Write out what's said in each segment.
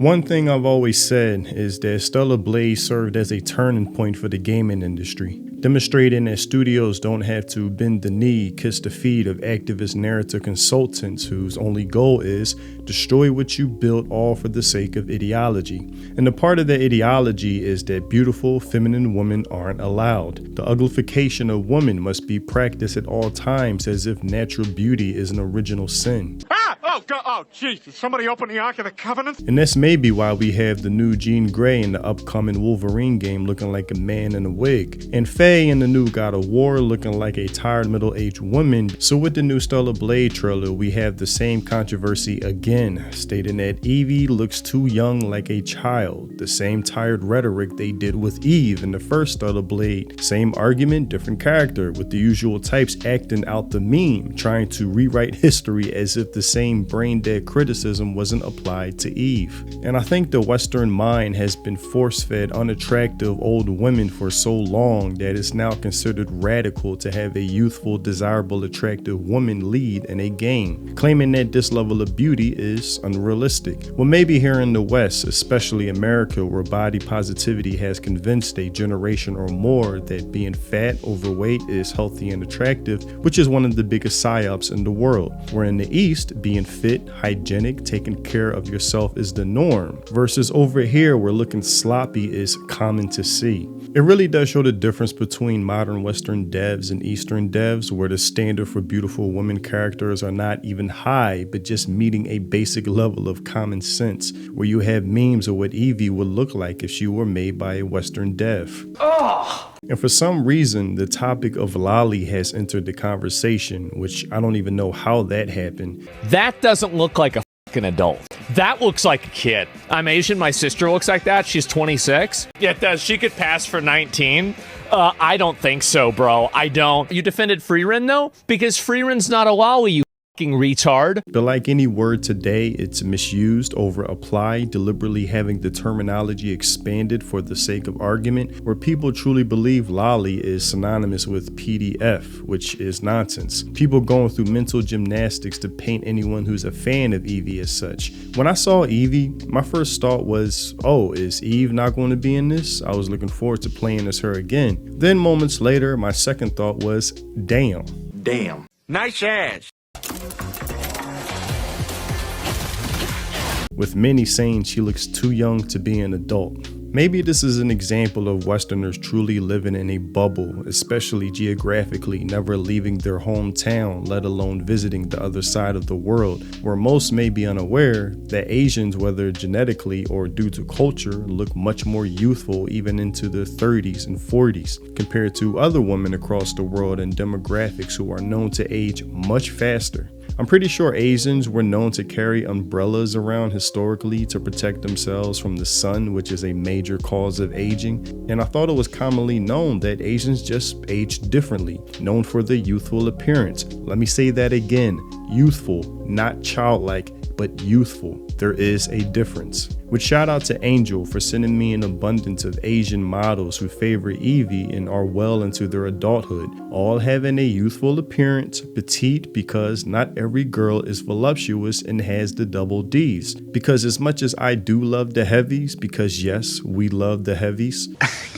One thing I've always said is that Stellar Blade served as a turning point for the gaming industry, demonstrating that studios don't have to bend the knee, kiss the feet of activist narrative consultants whose only goal is destroy what you built, all for the sake of ideology. And a part of that ideology is that beautiful feminine women aren't allowed. The uglification of women must be practiced at all times as if natural beauty is an original sin. Oh, jeez, did somebody open the Ark of the Covenant? And that's maybe why we have the new Jean Grey in the upcoming Wolverine game looking like a man in a wig, and Faye in the new God of War looking like a tired middle-aged woman. So with the new Stellar Blade trailer, we have the same controversy again, stating that Evie looks too young like a child. The same tired rhetoric they did with Eve in the first Stellar Blade. Same argument, different character, with the usual types acting out the meme, trying to rewrite history as if the same brain-dead criticism wasn't applied to Eve. And I think the Western mind has been force-fed unattractive old women for so long that it's now considered radical to have a youthful, desirable, attractive woman lead in a game, claiming that this level of beauty is unrealistic. Well, maybe here in the West, especially America, where body positivity has convinced a generation or more that being fat, overweight is healthy and attractive, which is one of the biggest psyops in the world. Where in the East, being fit, hygienic, taking care of yourself is the norm, versus over here where looking sloppy is common to see. It really does show the difference between modern Western devs and Eastern devs, where the standard for beautiful women characters are not even high, but just meeting a basic level of common sense, where you have memes of what Evie would look like if she were made by a Western dev. And for some reason, the topic of Lolly has entered the conversation, which I don't even know how that happened. That doesn't look like a fucking adult. That looks like a kid. I'm Asian. My sister looks like that. She's 26. Yeah, it does. She could pass for 19. I don't think so, bro. I don't. You defended Freerin, though? Because Freerin's not a lolly, you fucking retard. But like any word today, it's misused, over applied, deliberately having the terminology expanded for the sake of argument, where people truly believe lolly is synonymous with PDF, which is nonsense. People going through mental gymnastics to paint anyone who's a fan of Evie as such. When I saw Evie, my first thought was, oh, is Eve not going to be in this? I was looking forward to playing as her again. Then moments later, my second thought was, damn. Damn. Nice ass. With many saying she looks too young to be an adult. Maybe this is an example of Westerners truly living in a bubble, especially geographically, never leaving their hometown, let alone visiting the other side of the world, where most may be unaware that Asians, whether genetically or due to culture, look much more youthful even into their 30s and 40s, compared to other women across the world and demographics who are known to age much faster. I'm pretty sure Asians were known to carry umbrellas around historically to protect themselves from the sun, which is a major cause of aging. And I thought it was commonly known that Asians just age differently, known for their youthful appearance. Let me say that again, youthful, not childlike, but youthful. There is a difference. Which shout out to Angel for sending me an abundance of Asian models who favor Evie and are well into their adulthood, all having a youthful appearance, petite, because not every girl is voluptuous and has the double D's. Because as much as I do love the heavies, because yes, we love the heavies.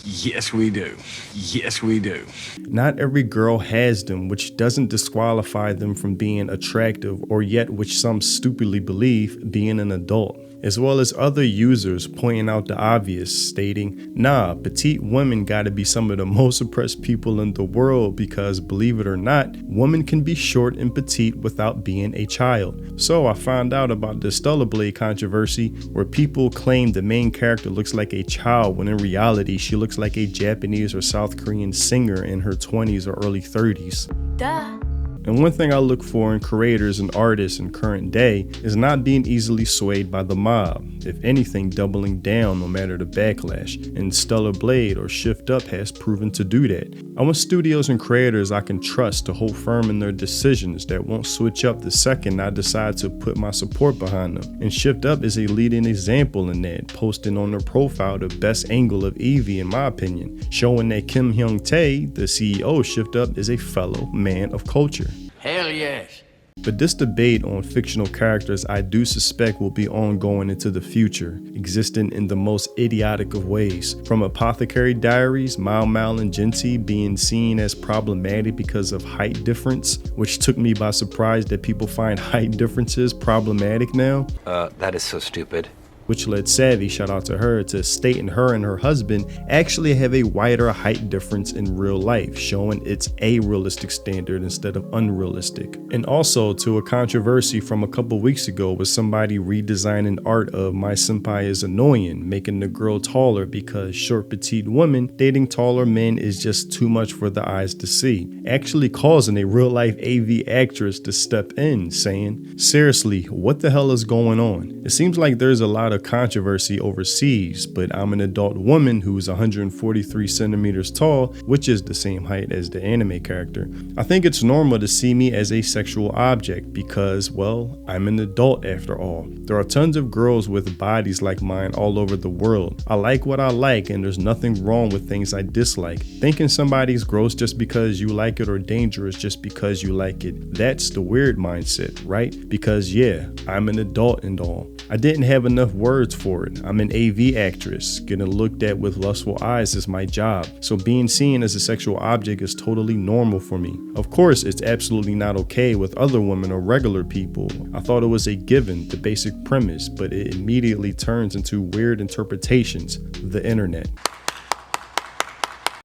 Yes, we do. Yes, we do. Not every girl has them, which doesn't disqualify them from being attractive, or yet which some stupidly believe being an adult. As well as other users pointing out the obvious, stating, nah, petite women gotta be some of the most oppressed people in the world because, believe it or not, women can be short and petite without being a child. So I found out about the Stellar Blade controversy, where people claim the main character looks like a child when in reality she looks like a Japanese or South Korean singer in her 20s or early 30s. Duh. And one thing I look for in creators and artists in current day is not being easily swayed by the mob, if anything doubling down no matter the backlash, and Stellar Blade or Shift Up has proven to do that. I want studios and creators I can trust to hold firm in their decisions that won't switch up the second I decide to put my support behind them. And Shift Up is a leading example in that, posting on their profile the best angle of Evie in my opinion, showing that Kim Hyung Tae, the CEO of Shift Up, is a fellow man of culture. Hell yes. But this debate on fictional characters I do suspect will be ongoing into the future, existing in the most idiotic of ways. From Apothecary Diaries, Mau Mau and Genty being seen as problematic because of height difference, which took me by surprise that people find height differences problematic now. That is so stupid. Which led Savvy, shout out to her, to stating her and her husband actually have a wider height difference in real life, showing it's a realistic standard instead of unrealistic. And also to a controversy from a couple weeks ago with somebody redesigning art of My Senpai is Annoying, making the girl taller because short petite women dating taller men is just too much for the eyes to see, actually causing a real life AV actress to step in saying, seriously, what the hell is going on? It seems like there's a lot of controversy overseas, but I'm an adult woman who's 143 centimeters tall, which is the same height as the anime character. I think it's normal to see me as a sexual object because, well, I'm an adult after all. There are tons of girls with bodies like mine all over the world. I like what I like and there's nothing wrong with things I dislike. Thinking somebody's gross just because you like it or dangerous just because you like it, that's the weird mindset, right? Because yeah, I'm an adult and all. I didn't have enough words for it. I'm an AV actress. Getting looked at with lustful eyes is my job. So being seen as a sexual object is totally normal for me. Of course, it's absolutely not okay with other women or regular people. I thought it was a given, the basic premise, but it immediately turns into weird interpretations, the internet.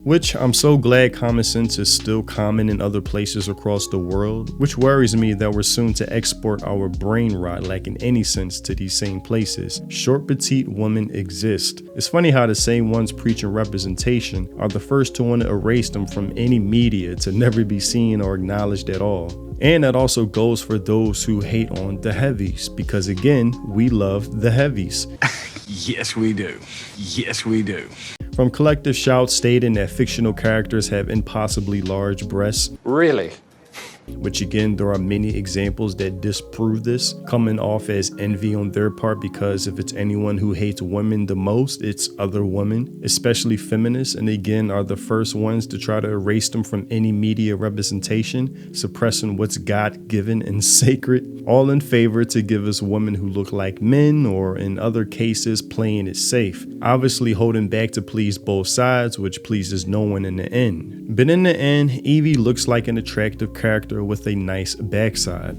Which I'm so glad common sense is still common in other places across the world, which worries me that we're soon to export our brain rot lacking any sense to these same places. Short petite women exist. It's funny how the same ones preaching representation are the first to want to erase them from any media to never be seen or acknowledged at all. And that also goes for those who hate on the heavies, because again, we love the heavies. Yes, we do. Yes, we do. From collective shouts stating that fictional characters have impossibly large breasts. Really? Which again, there are many examples that disprove this, coming off as envy on their part, because if it's anyone who hates women the most, it's other women, especially feminists, and again are the first ones to try to erase them from any media representation, suppressing what's God-given and sacred, all in favor to give us women who look like men, or in other cases playing it safe, obviously holding back to please both sides, which pleases no one in the end. But in the end, Evie looks like an attractive character with a nice backside.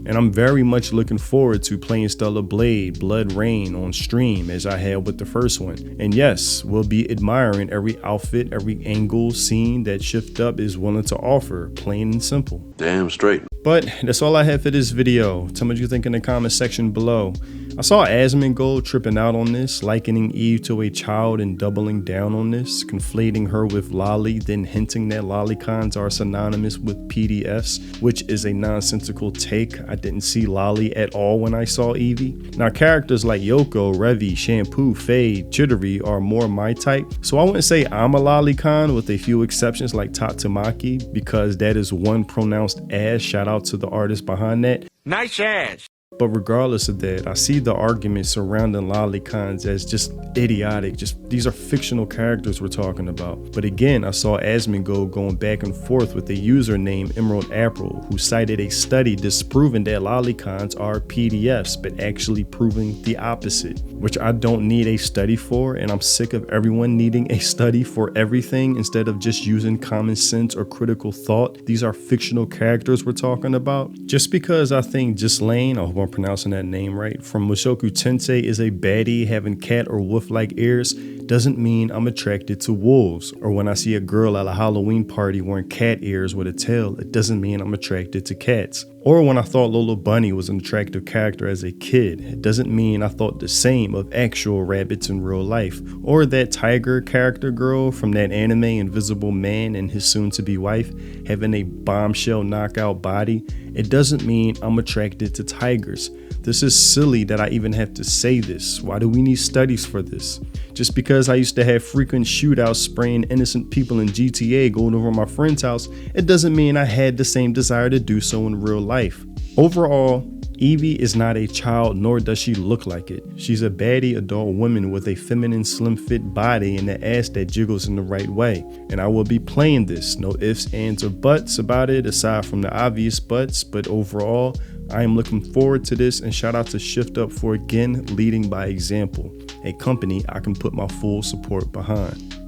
And I'm very much looking forward to playing Stellar Blade Blood Rain on stream as I had with the first one. And yes, we'll be admiring every outfit, every angle, scene that Shift Up is willing to offer, plain and simple. Damn straight. But that's all I have for this video. Tell me what you think in the comment section below. I saw Asmongold tripping out on this, likening Eve to a child and doubling down on this, conflating her with Lolly, then hinting that lolicons are synonymous with PDFs, which is a nonsensical take. I didn't see Lolly at all when I saw Evie. Now characters like Yoko, Revi, Shampoo, Fade, Chidori are more my type, so I wouldn't say I'm a lolicon with a few exceptions like Tatsumaki, because that is one pronounced ass. Shout out to the artist behind that. Nice ass. But regardless of that, I see the argument surrounding lolicons as just idiotic. Just these are fictional characters we're talking about. But again, I saw Asmongold going back and forth with a user named Emerald April, who cited a study disproving that lolicons are PDFs, but actually proving the opposite, which I don't need a study for, and I'm sick of everyone needing a study for everything instead of just using common sense or critical thought. These are fictional characters we're talking about. Just because I think Ghislaine, I hope I'm pronouncing that name right, from Mushoku Tensei is a baddie having cat or wolf-like ears doesn't mean I'm attracted to wolves. Or when I see a girl at a Halloween party wearing cat ears with a tail, it doesn't mean I'm attracted to cats. Or when I thought Lola Bunny was an attractive character as a kid, it doesn't mean I thought the same of actual rabbits in real life. Or that tiger character girl from that anime Invisible Man and his soon-to-be wife having a bombshell knockout body, it doesn't mean I'm attracted to tigers. This is silly that I even have to say this. Why do we need studies for this? Just because I used to have frequent shootouts spraying innocent people in GTA going over my friend's house, it doesn't mean I had the same desire to do so in real life. Overall, Evie is not a child, nor does she look like it. She's a baddie adult woman with a feminine slim fit body and an ass that jiggles in the right way. And I will be playing this, no ifs, ands, or buts about it aside from the obvious buts, but overall, I am looking forward to this, and shout out to Shift Up for again leading by example, a company I can put my full support behind.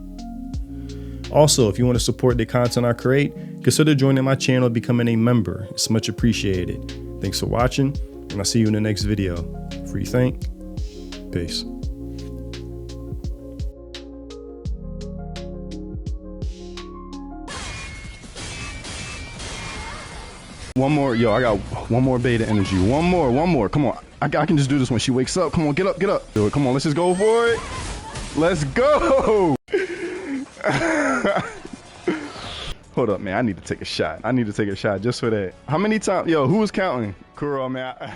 Also, if you want to support the content I create, consider joining my channel and becoming a member. It's much appreciated. Thanks for watching, and I'll see you in the next video. Free think. Peace. One more, yo, I got one more beta energy. One more. Come on. I can just do this when she wakes up. Come on, get up. Do it. Come on, let's just go for it. Let's go. Hold up, man. I need to take a shot. Just for that. How many times? Yo, who was counting? Kuro, man.